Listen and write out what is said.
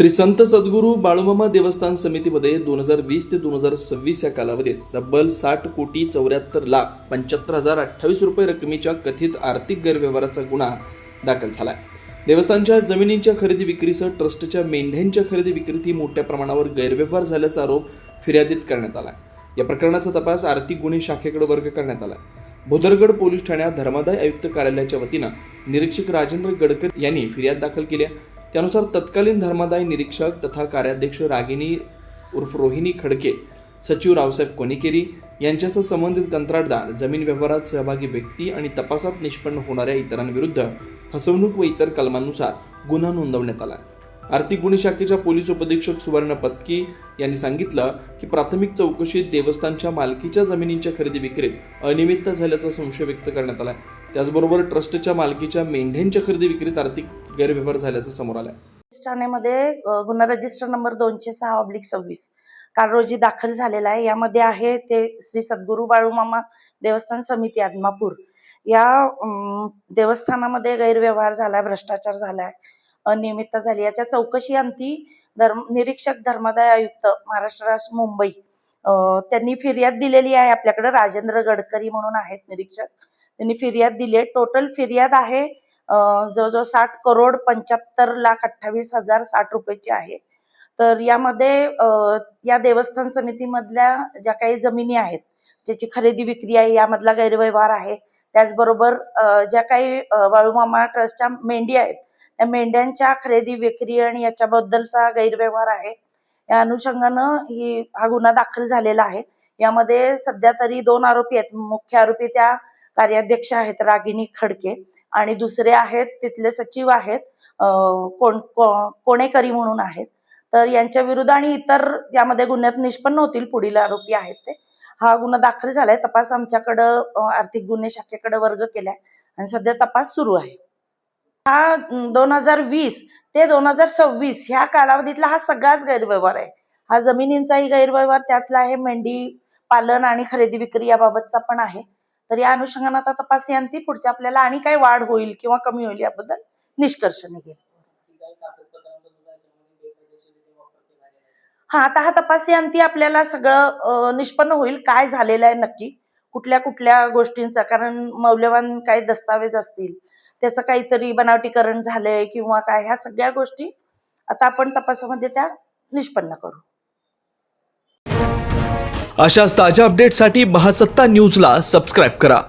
श्री संत सद्गुरू बाळूमामा देवस्थान समितीमध्ये 2020 ते 2026 या कालावधीत तब्बल 60,74,75,028 रुपये रकमेच्या कथित आर्थिक गैरव्यवहाराचा गुन्हा दाखल झालाय। देवस्थानच्या जमिनींच्या खरेदी विक्रीसह ट्रस्टच्या मेंढ्यांच्या खरेदी विक्रीतही मोठ्या प्रमाणावर गैरव्यवहार झाल्याचा आरोप फिर्यादीत करण्यात आला। या प्रकरणाचा तपास आर्थिक गुन्हे शाखेकडे वर्ग करण्यात आला। भुदरगड पोलीस ठाण्यात धर्मादाय आयुक्त कार्यालयाच्या वतीनं निरीक्षक राजेंद्र गडकर यांनी फिर्याद दाखल केली। त्यानुसार तत्कालीन धर्मादाय निरीक्षक तथा कार्याध्यक्ष रागिनी उर्फ रोहिणी खडके, सचिव रावसाहेब कोणेकेरी यांच्यासह संबंधित कंत्राटदार, जमीन व्यवहारात सहभागी व्यक्ती आणि तपासात निष्पन्न होणाऱ्या इतरांविरुद्ध फसवणूक व इतर कलमांनुसार गुन्हा नोंदवण्यात आला। आर्थिक गुन्हे शाखेच्या पोलीस उपअधीक्षक सुवर्ण पत्की यांनी सांगितलं की प्राथमिक चौकशीत देवस्थानच्या मालकीच्या जमिनींच्या खरेदी विक्रीत अनियमितता झाल्याचा संशय व्यक्त करण्यात आला। त्याचबरोबर ट्रस्टच्या मालकीच्या मेंढ्यांच्या खरेदी विक्रीत आर्थिक गैरव्यवहार झाल्याचं समोर आलं। ठाण्यामध्ये गुन्हा रजिस्टर नंबर 206/26 काल रोजी दाखल झालेला आहे। यामध्ये आहे ते श्री सद्गुरू बाळूमामा देवस्थान समिती आदमापूर या देवस्थानामध्ये गैरव्यवहार झालाय, भ्रष्टाचार झालाय, अनियमितता झाली। याच्या चौकशी अंती निरीक्षक धर्मादाय आयुक्त महाराष्ट्र राज्य मुंबई त्यांनी फिर्याद दिलेली आहे आपल्याकडे। राजेंद्र गडकरी म्हणून आहेत निरीक्षक, त्यांनी फिर्याद दिली आहे। टोटल फिर्याद आहे जवळजवळ 60,75,28,060 रुपयाची आहे। तर यामध्ये या देवस्थान समितीमधल्या ज्या काही जमिनी आहेत ज्याची खरेदी विक्री आहे यामधला गैरव्यवहार आहे। त्याचबरोबर ज्या काही बाळूमामा ट्रस्टच्या मेंढी आहेत त्या मेंढ्यांच्या खरेदी विक्री आणि याच्याबद्दलचा गैरव्यवहार आहे। या अनुषंगानं हा गुन्हा दाखल झालेला आहे। यामध्ये सध्या तरी 2 आरोपी आहेत। मुख्य आरोपी त्या कार्याध्यक्ष आहेत रागिनी खडके आणि दुसरे आहेत तिथले सचिव आहेत कोणेकरी म्हणून आहेत। तर यांच्या विरुद्ध आणि इतर यामध्ये गुन्ह्यात निष्पन्न होतील पुढील आरोपी आहेत ते। हा गुन्हा दाखल झालाय। तपास आमच्याकडं आर्थिक गुन्हे शाखेकडे वर्ग केलाय आणि सध्या तपास सुरू आहे। हा 2020 ते 2026 ह्या कालावधीतला हा सगळाच गैरव्यवहार आहे। हा जमिनींचाही गैरव्यवहार त्यातला आहे, मेंढी पालन आणि खरेदी विक्री याबाबतचा पण आहे। तर या अनुषंगाने आता तपास अंती पुढच्या आपल्याला आणि काय वाढ होईल किंवा कमी होईल याबद्दल निष्कर्ष निघेल। आता हा तपासी अंती आपल्याला सगळं निष्पन्न होईल काय झालेलं आहे नक्की, कुठल्या कुठल्या गोष्टींचा, कारण मौल्यवान काही दस्तावेज असतील, त्याचं काहीतरी बनावटीकरण झालंय किंवा काय, ह्या सगळ्या गोष्टी आता आपण तपासामध्ये त्या निष्पन्न करू। अशाच ताज्या अपडेटसाठी महासत्ता न्यूजला सबस्क्राईब करा।